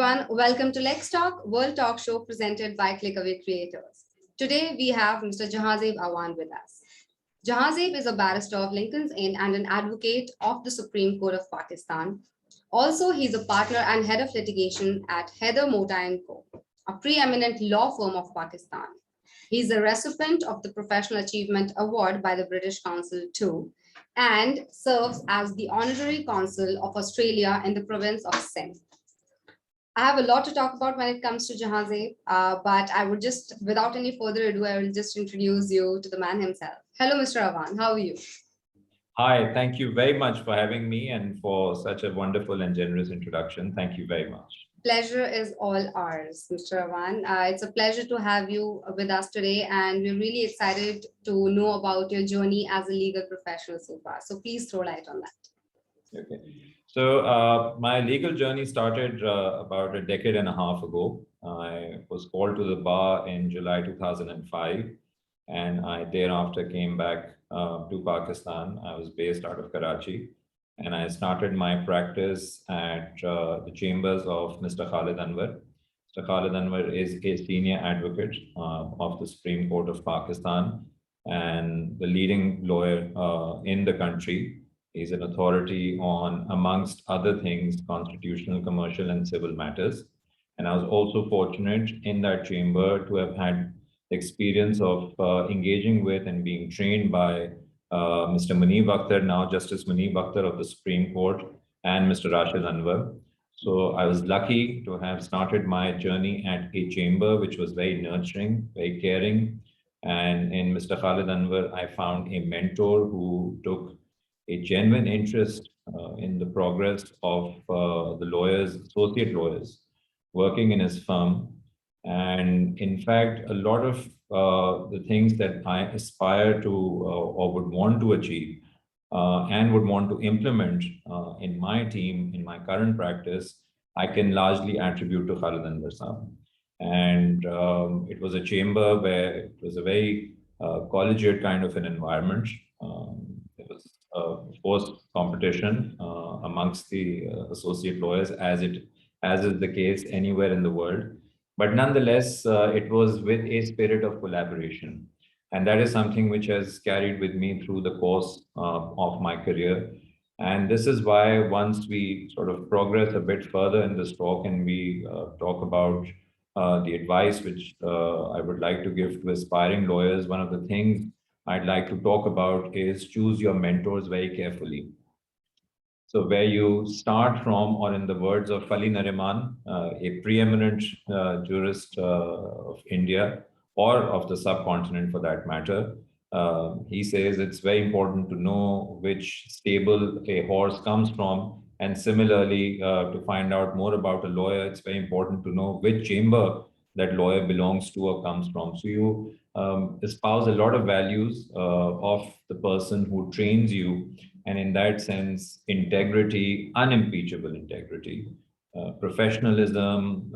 everyone, welcome to Lex Talk, World Talk Show presented by ClickAway Creators. Today we have Mr. Jahazeb Awan with us. Jahazeb is a barrister of Lincoln's Inn and an advocate of the Supreme Court of Pakistan. Also, he's a partner and head of litigation at Heather Mota & Co., a preeminent law firm of Pakistan. He's a recipient of the Professional Achievement Award by the British Council too, and serves as the Honorary Consul of Australia in the province of Sindh. I have a lot to talk about when it comes to Jahazeb, but I would just, without any further ado, I will just introduce you to the man himself. Hello, Mr. Awan. How are you? Hi, thank you very much for having me and for such a wonderful and generous introduction. Thank you very much. Pleasure is all ours, Mr. Awan. It's a pleasure to have you with us today, and we're really excited to know about your journey as a legal professional so far. So please throw light on that. Okay. So my legal journey started about a decade and a half ago. I was called to the bar in July 2005, and I thereafter came back to Pakistan. I was based out of Karachi, and I started my practice at the chambers of Mr. Khalid Anwar. Mr. Khalid Anwar is a senior advocate of the Supreme Court of Pakistan and the leading lawyer in the country. He's an authority on, amongst other things, constitutional, commercial, and civil matters. And I was also fortunate in that chamber to have had the experience of engaging with and being trained by Mr. Muneeb Akhtar, now Justice Muneeb Akhtar of the Supreme Court, and Mr. Rashid Anwar. So I was lucky to have started my journey at a chamber which was very nurturing, very caring. And in Mr. Khalid Anwar, I found a mentor who took a genuine interest in the progress of the lawyers, associate lawyers, working in his firm. And in fact, a lot of the things that I aspire to or would want to achieve and would want to implement in my team, in my current practice, I can largely attribute to Khalid Anwar Sahab. And it was a chamber where it was a very collegiate kind of an environment. There was, of course, competition amongst the associate lawyers, as is the case anywhere in the world. But nonetheless, it was with a spirit of collaboration. And that is something which has carried with me through the course of my career. And this is why once we sort of progress a bit further in this talk and we talk about the advice which I would like to give to aspiring lawyers, one of the things I'd like to talk about is choose your mentors very carefully. So where you start from, or in the words of Fali Nariman, a preeminent jurist of India or of the subcontinent for that matter, he says it's very important to know which stable a horse comes from. And similarly, to find out more about a lawyer, it's very important to know which chamber that lawyer belongs to or comes from. So you espouse a lot of values of the person who trains you. And in that sense, integrity, unimpeachable integrity, professionalism,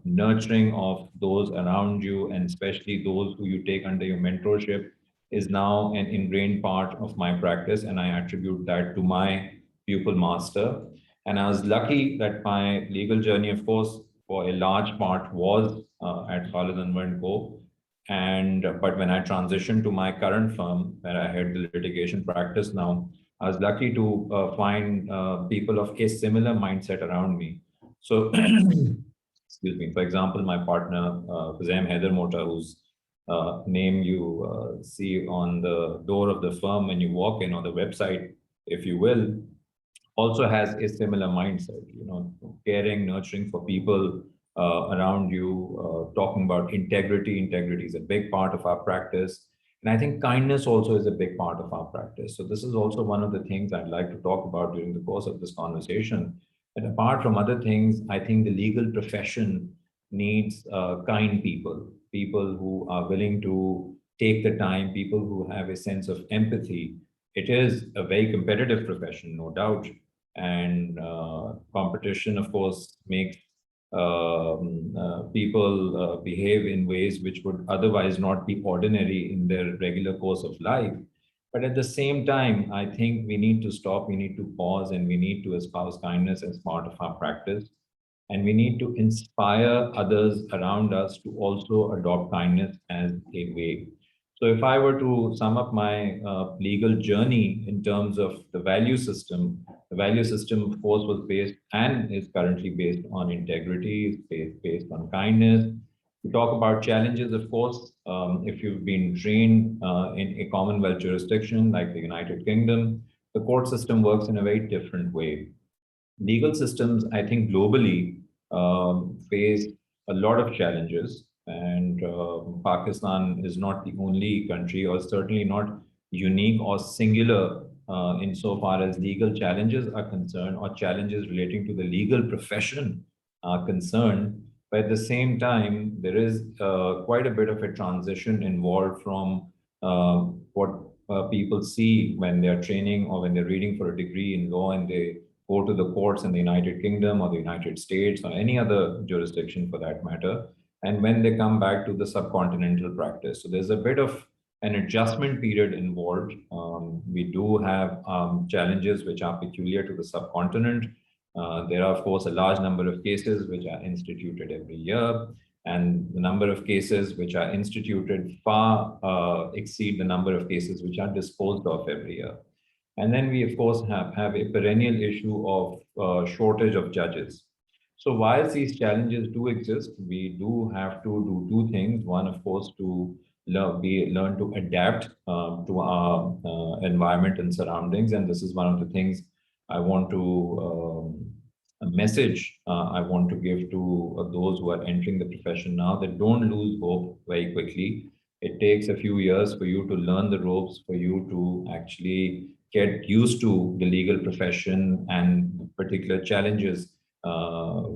nurturing of those around you, and especially those who you take under your mentorship is now an ingrained part of my practice. And I attribute that to my pupil master. And I was lucky that my legal journey, of course, for a large part was at Khalid Anwar & Co. But when I transitioned to my current firm, where I had the litigation practice now, I was lucky to find people of a similar mindset around me. So, excuse me, for example, my partner, Khuzaim Heather Mota, whose name you see on the door of the firm when you walk in, on the website, if you will, also has a similar mindset, caring, nurturing for people around you, talking about integrity. Integrity is a big part of our practice. And I think kindness also is a big part of our practice. So this is also one of the things I'd like to talk about during the course of this conversation. And apart from other things, I think the legal profession needs kind people, people who are willing to take the time, people who have a sense of empathy. It is a very competitive profession, no doubt. And competition, of course, makes people behave in ways which would otherwise not be ordinary in their regular course of life. But at the same time, I think we need to stop, we need to pause, and we need to espouse kindness as part of our practice. And we need to inspire others around us to also adopt kindness as a way. So if I were to sum up my legal journey in terms of the value system, of course, was based and is currently based on integrity, based on kindness. We talk about challenges, of course. If you've been trained in a Commonwealth jurisdiction like the United Kingdom, the court system works in a very different way. Legal systems, I think, globally face a lot of challenges, and Pakistan is not the only country, or certainly not unique or singular insofar as legal challenges are concerned, or challenges relating to the legal profession are concerned. But at the same time, there is quite a bit of a transition involved from what people see when they're training or when they're reading for a degree in law, and they go to the courts in the United Kingdom or the United States or any other jurisdiction for that matter, and when they come back to the subcontinental practice. So there's a bit of an adjustment period involved. We do have challenges which are peculiar to the subcontinent. There are, of course, a large number of cases which are instituted every year, and the number of cases which are instituted far exceed the number of cases which are disposed of every year. And then we, of course, have a perennial issue of shortage of judges. So whilst these challenges do exist, we do have to do two things. One, of course, to learn to adapt to our environment and surroundings. And this is one of the things I want to, a message I want to give to those who are entering the profession now, that don't lose hope very quickly. It takes a few years for you to learn the ropes, for you to actually get used to the legal profession and particular challenges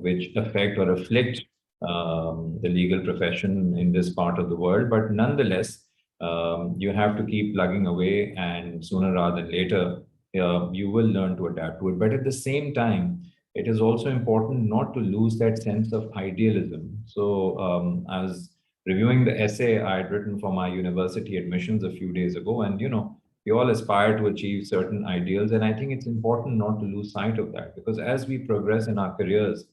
which affect or afflict the legal profession in this part of the world. But nonetheless, you have to keep plugging away, and sooner rather than later, you will learn to adapt to it. But at the same time, it is also important not to lose that sense of idealism. So I was reviewing the essay I had written for my university admissions a few days ago, and we all aspire to achieve certain ideals. And I think it's important not to lose sight of that, because as we progress in our careers,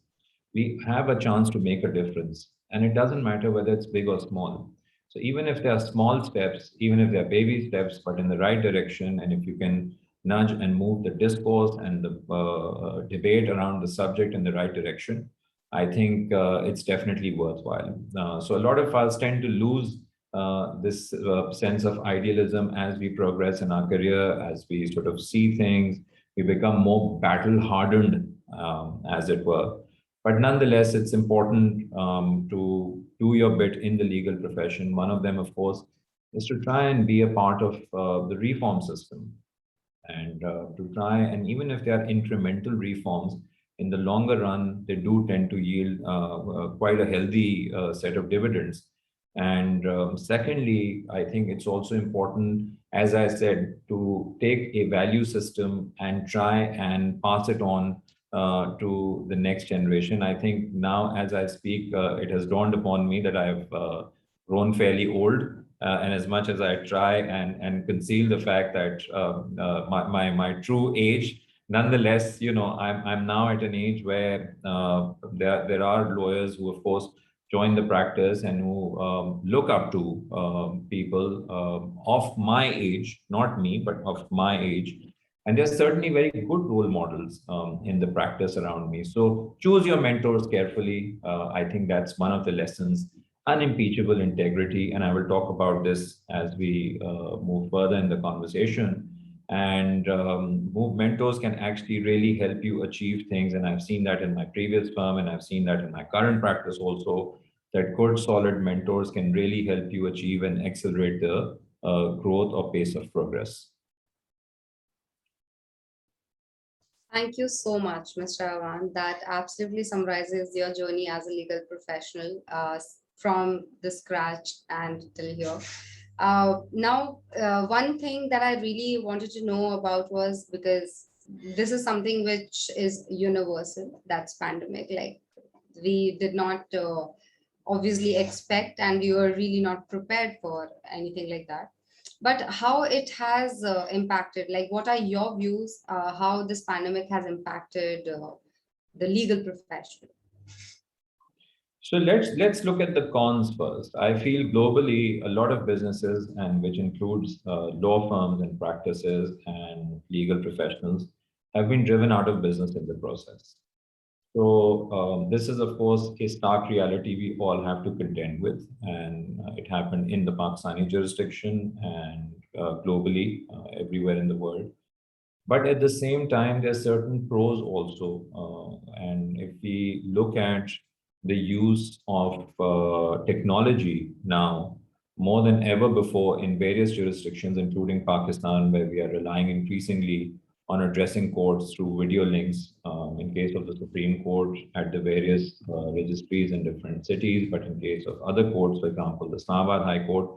we have a chance to make a difference. And it doesn't matter whether it's big or small. So even if there are small steps, even if they're baby steps, but in the right direction, and if you can nudge and move the discourse and the debate around the subject in the right direction, I think it's definitely worthwhile. So a lot of us tend to lose this sense of idealism as we progress in our career, as we sort of see things, we become more battle hardened, as it were. But nonetheless, it's important to do your bit in the legal profession. One of them, of course, is to try and be a part of the reform system, and to try, and even if they are incremental reforms, in the longer run, they do tend to yield quite a healthy set of dividends. And secondly, I think it's also important, as I said, to take a value system and try and pass it on to the next generation. I think now, as I speak, it has dawned upon me that I've grown fairly old. And as much as I try and conceal the fact that my true age, nonetheless, I'm now at an age where there are lawyers who, of course, join the practice and who look up to people of my age, not me, but of my age. And there's certainly very good role models in the practice around me. So choose your mentors carefully. I think that's one of the lessons. Unimpeachable integrity. And I will talk about this as we move further in the conversation. And mentors can actually really help you achieve things. And I've seen that in my previous firm, and I've seen that in my current practice also, that good, solid mentors can really help you achieve and accelerate the growth or pace of progress. Thank you so much, Mr. Awan. That absolutely summarizes your journey as a legal professional from the scratch and till here. One thing that I really wanted to know about was, because this is something which is universal, that's pandemic. Like, we did not obviously expect, and we were really not prepared for anything like that. But how it has impacted, like, what are your views, how this pandemic has impacted the legal profession? So let's look at the cons first. I feel globally a lot of businesses, and which includes law firms and practices and legal professionals, have been driven out of business in the process. So this is, of course, a stark reality we all have to contend with, and it happened in the Pakistani jurisdiction and globally, everywhere in the world. But at the same time, there are certain pros also. And if we look at the use of technology now, more than ever before in various jurisdictions, including Pakistan, where we are relying increasingly on addressing courts through video links, in case of the Supreme Court at the various registries in different cities, but in case of other courts, for example, the Islamabad High Court,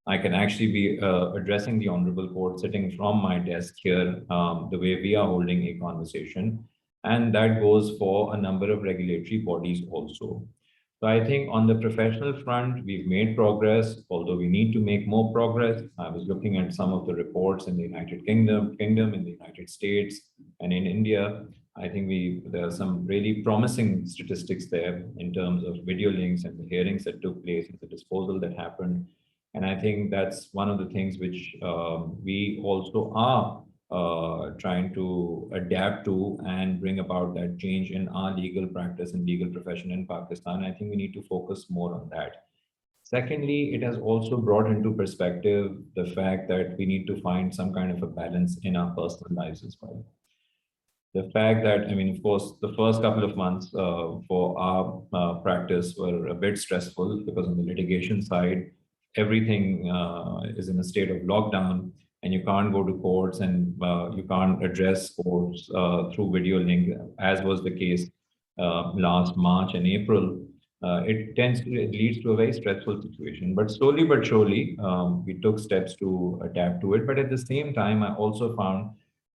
I can actually be addressing the honorable court sitting from my desk here, the way we are holding a conversation. And that goes for a number of regulatory bodies also. So I think on the professional front, we've made progress, although we need to make more progress. I was looking at some of the reports in the United Kingdom, in the United States, and in India. I think there are some really promising statistics there in terms of video links and the hearings that took place and the disposal that happened. And I think that's one of the things which we also are trying to adapt to and bring about that change in our legal practice and legal profession in Pakistan. I think we need to focus more on that. Secondly, it has also brought into perspective the fact that we need to find some kind of a balance in our personal lives as well. The fact that, I mean, of course, the first couple of months for our practice were a bit stressful because on the litigation side, everything is in a state of lockdown and you can't go to courts and you can't address courts through video link, as was the case last March and April. It leads to a very stressful situation. But slowly but surely, we took steps to adapt to it. But at the same time, I also found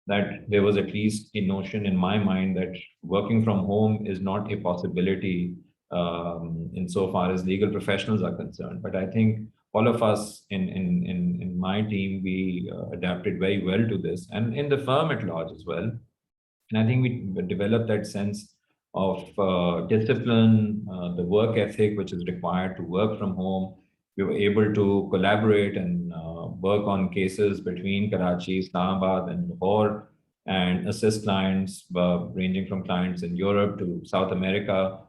that there was at least a notion in my mind that working from home is not a possibility insofar as legal professionals are concerned. But I think all of us in my team, we adapted very well to this, and in the firm at large as well. And I think we developed that sense of discipline, the work ethic which is required to work from home. We were able to collaborate and work on cases between Karachi, Islamabad, and Lahore, and assist clients ranging from clients in Europe to South America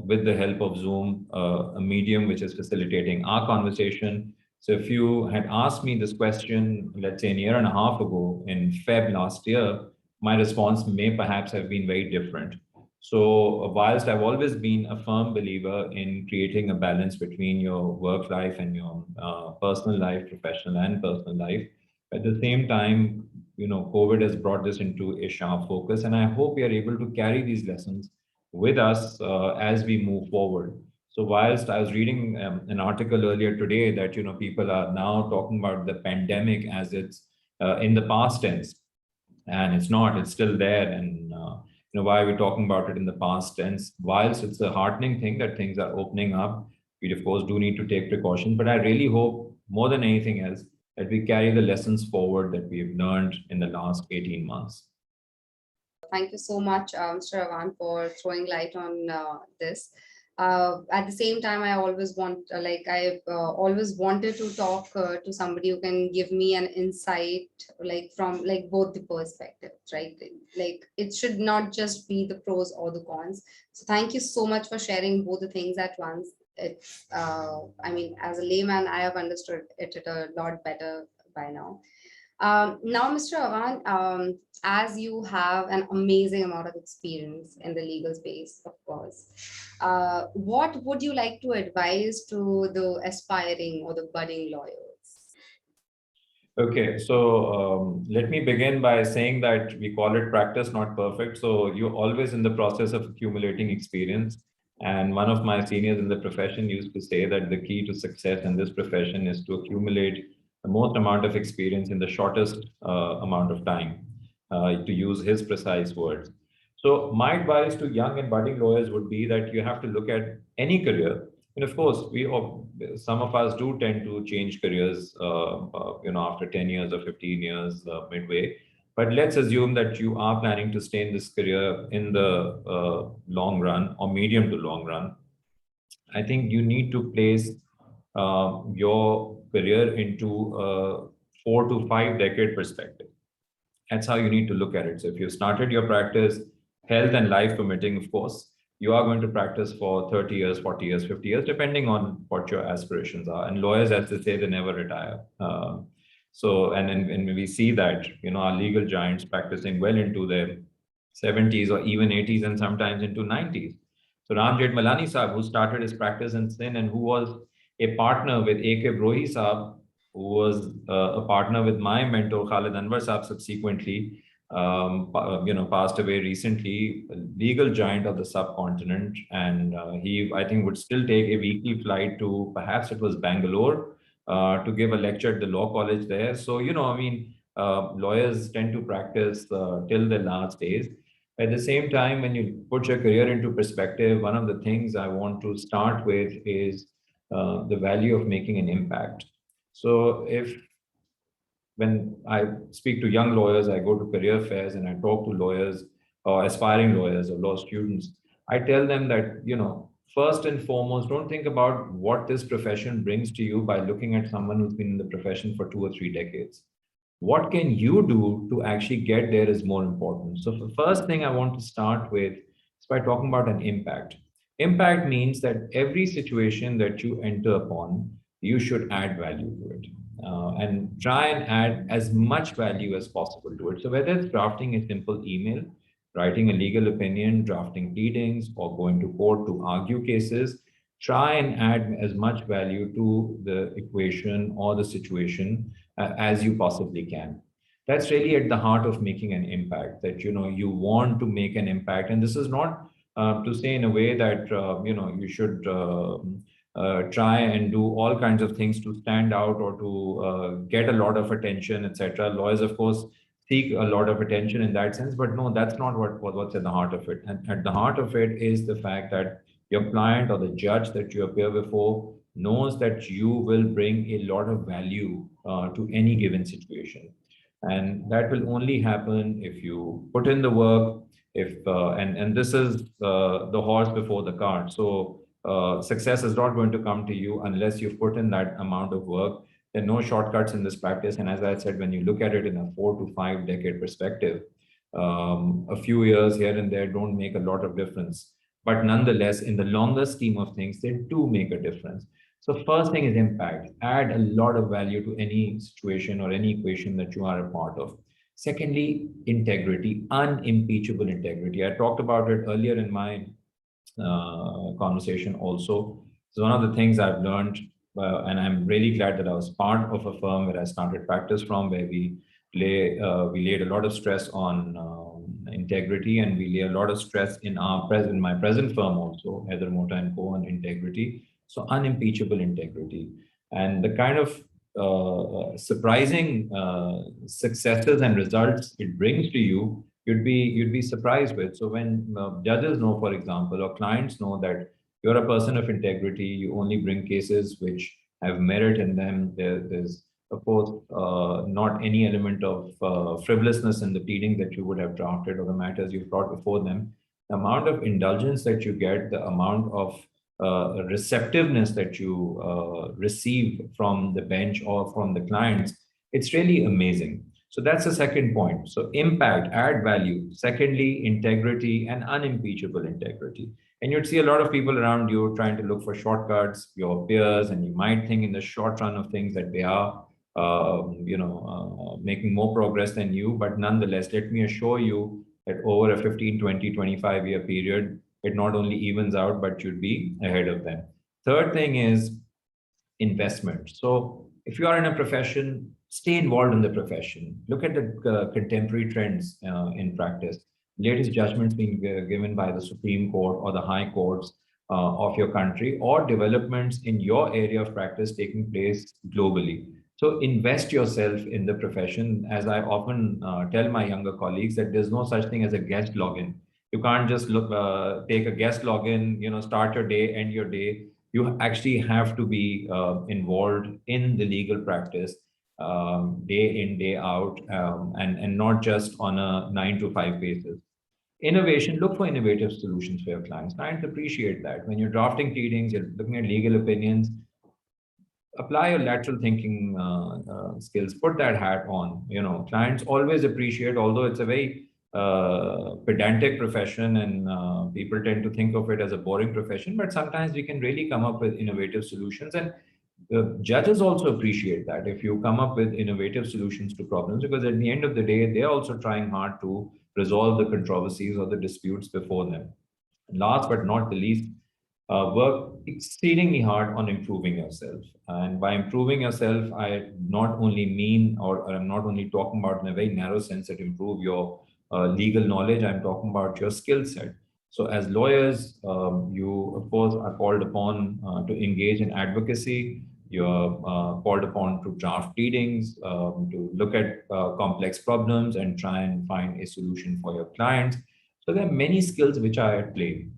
with the help of Zoom, a medium which is facilitating our conversation. So if you had asked me this question, let's say a year and a half ago in Feb last year, my response may perhaps have been very different. So whilst I've always been a firm believer in creating a balance between your work life and your personal life, professional and personal life, at the same time, COVID has brought this into a sharp focus, and I hope we are able to carry these lessons with us as we move forward. So whilst I was reading an article earlier today that people are now talking about the pandemic as it's in the past tense, and it's not, it's still there. And why are we talking about it in the past tense? Whilst it's a heartening thing that things are opening up, we of course do need to take precautions, but I really hope more than anything else that we carry the lessons forward that we've learned in the last 18 months. Thank you so much, Mr. Awan, for throwing light on this. At the same time, I always always wanted to talk to somebody who can give me an insight, from both the perspectives, right? Like it should not just be the pros or the cons. So thank you so much for sharing both the things at once. It's, I mean, as a layman, I have understood it a lot better by now. Now, Mr. Awan, as you have an amazing amount of experience in the legal space, of course, what would you like to advise to the aspiring or the budding lawyers? Okay, so let me begin by saying that we call it practice, not perfect. So you're always in the process of accumulating experience. And one of my seniors in the profession used to say that the key to success in this profession is to accumulate the most amount of experience in the shortest amount of time, to use his precise words. So my advice to young and budding lawyers would be that you have to look at any career. And of course, some of us do tend to change careers, after 10 years or 15 years midway. But let's assume that you are planning to stay in this career in the long run or medium to long run. I think you need to place your career into a 4 to 5 decade perspective. That's how you need to look at it. So if you started your practice, health and life permitting, of course, you are going to practice for 30 years, 40 years, 50 years, depending on what your aspirations are. And lawyers, as they say, they never retire. And we see that, our legal giants practicing well into their 70s or even 80s and sometimes into 90s. So Ram Jethmalani Saab, who started his practice in Sindh and who was a partner with A.K. Brohi Saab, who was a partner with my mentor Khalid Anwar Saab subsequently, passed away recently, a legal giant of the subcontinent. And he, I think, would still take a weekly flight to, perhaps it was Bangalore, to give a lecture at the law college there. So, lawyers tend to practice till their last days. At the same time, when you put your career into perspective, one of the things I want to start with is the value of making an impact. So when I speak to young lawyers, I go to career fairs and I talk to lawyers or aspiring lawyers or law students, I tell them that, first and foremost, don't think about what this profession brings to you by looking at someone who's been in the profession for 2 or 3 decades. What can you do to actually get there is more important. So the first thing I want to start with is by talking about an impact. Impact means that every situation that you enter upon, you should add value to it. And try and add as much value as possible to it. So whether it's drafting a simple email, writing a legal opinion, drafting pleadings, or going to court to argue cases, try and add as much value to the equation or the situation as you possibly can. That's really at the heart of making an impact, that you want to make an impact. And this is not to say in a way that you should try and do all kinds of things to stand out or to get a lot of attention, etc. Lawyers, of course, seek a lot of attention in that sense, but no, that's not what's at the heart of it. And at the heart of it is the fact that your client or the judge that you appear before knows that you will bring a lot of value to any given situation. And that will only happen if you put in the work, and this is the horse before the cart. So success is not going to come to you unless you put in that amount of work. There are no shortcuts in this practice. And as I said, when you look at it in a 4 to 5 decade perspective, a few years here and there don't make a lot of difference. But nonetheless, in the longer scheme of things, they do make a difference. So first thing is impact. Add a lot of value to any situation or any equation that you are a part of. Secondly, integrity, unimpeachable integrity. I talked about it earlier in my conversation also. So one of the things I've learned, and I'm really glad that I was part of a firm where I started practice from, where we laid a lot of stress on integrity, and we lay a lot of stress in my present firm also, Heather Mota & Co, on integrity. So unimpeachable integrity. And the kind of surprising successes and results it brings to you, you'd be surprised with. So when judges know, for example, or clients know that you're a person of integrity, you only bring cases which have merit in them. There's, of course, not any element of frivolousness in the pleading that you would have drafted or the matters you've brought before them. The amount of indulgence that you get, the amount of receptiveness that you receive from the bench or from the clients, it's really amazing. So that's the second point. So impact, add value. Secondly, integrity and unimpeachable integrity. And you'd see a lot of people around you trying to look for shortcuts, your peers, and you might think in the short run of things that they are, making more progress than you. But nonetheless, let me assure you that over a 15, 20, 25-year period, it not only evens out, but you'd be ahead of them. Third thing is investment. So if you are in a profession, stay involved in the profession. Look at the contemporary trends in practice. Latest judgments being given by the Supreme Court or the high courts of your country, or developments in your area of practice taking place globally. So invest yourself in the profession. As I often tell my younger colleagues, that there's no such thing as a guest login. You can't just take a guest login, start your day, end your day. You actually have to be involved in the legal practice. day in, day out, and not just on a 9 to 5 basis. Innovation, look for innovative solutions for your clients. Clients appreciate that. When you're drafting pleadings, you're looking at legal opinions, apply your lateral thinking skills, put that hat on. Clients always appreciate, although it's a very pedantic profession and people tend to think of it as a boring profession, but sometimes we can really come up with innovative solutions, and the judges also appreciate that if you come up with innovative solutions to problems, because at the end of the day, they're also trying hard to resolve the controversies or the disputes before them. And last but not the least, work exceedingly hard on improving yourself. And by improving yourself, I not only mean, or I'm not only talking about in a very narrow sense that improve your legal knowledge, I'm talking about your skill set. So as lawyers, you, of course, are called upon to engage in advocacy. You're called upon to draft pleadings, to look at complex problems and try and find a solution for your clients. So there are many skills which are at play.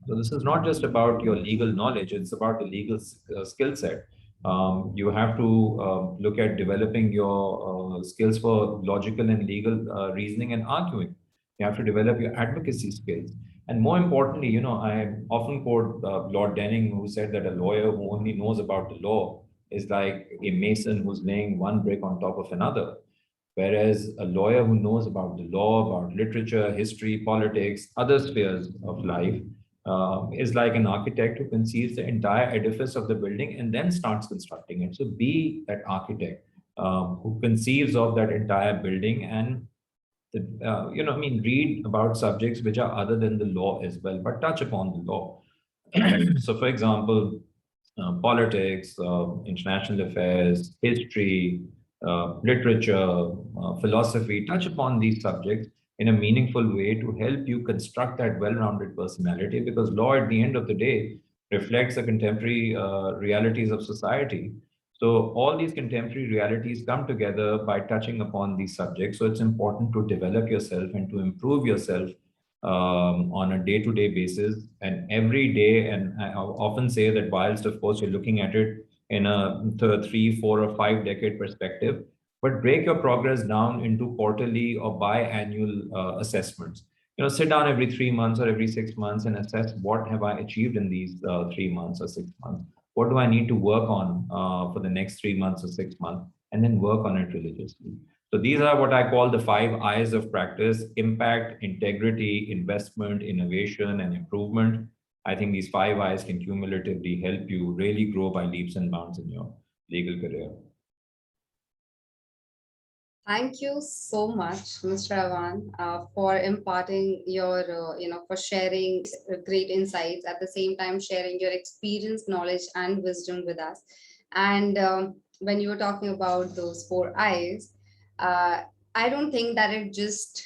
So this is not just about your legal knowledge, it's about the legal skill set. You have to look at developing your skills for logical and legal reasoning and arguing. You have to develop your advocacy skills. And more importantly, I often quote Lord Denning, who said that a lawyer who only knows about the law is like a mason who's laying one brick on top of another. Whereas a lawyer who knows about the law, about literature, history, politics, other spheres of life, is like an architect who conceives the entire edifice of the building and then starts constructing it. So be that architect who conceives of that entire building and read about subjects which are other than the law as well, but touch upon the law. So, for example, politics, international affairs, history, literature, philosophy, touch upon these subjects in a meaningful way to help you construct that well-rounded personality, because law at the end of the day reflects the contemporary realities of society. So all these contemporary realities come together by touching upon these subjects. So it's important to develop yourself and to improve yourself on a day-to-day basis and every day. And I often say that whilst, of course, you're looking at it in a 3, 4, or 5 decade perspective, but break your progress down into quarterly or biannual assessments. Sit down every 3 months or every 6 months and assess what have I achieved in these 3 months or 6 months. What do I need to work on for the next 3 months or 6 months, and then work on it religiously. So these are what I call the 5 I's of practice: impact, integrity, investment, innovation, and improvement. I think these 5 I's can cumulatively help you really grow by leaps and bounds in your legal career. Thank you so much, Mr. Awan, for imparting your, for sharing great insights, at the same time sharing your experience, knowledge, and wisdom with us. And when you were talking about those 4 I's, I don't think that it just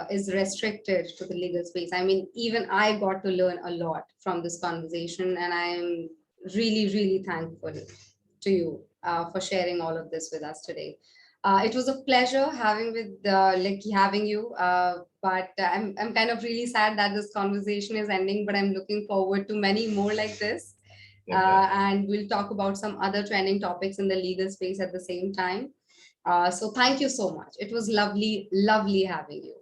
is restricted to the legal space. I mean, even I got to learn a lot from this conversation, and I'm really, really thankful to you for sharing all of this with us today. It was a pleasure having you, but I'm kind of really sad that this conversation is ending, but I'm looking forward to many more like this. And we'll talk about some other trending topics in the legal space at the same time. So thank you so much. It was lovely, lovely having you.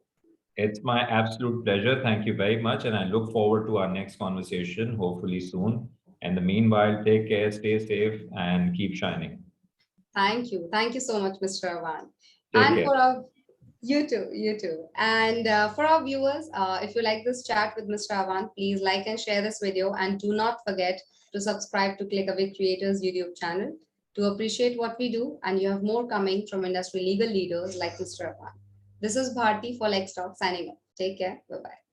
It's my absolute pleasure. Thank you very much. And I look forward to our next conversation, hopefully soon. And the meanwhile, take care, stay safe, and keep shining. Thank you. Thank you so much, Mr. Awan. Take and care. for our You too, you too. And for our viewers, if you like this chat with Mr. Awan, please like and share this video, and do not forget to subscribe to ClickAway Creators YouTube channel to appreciate what we do, and you have more coming from industry legal leaders like Mr. Awan. This is Bharti for Lex Talk signing off. Take care. Bye-bye.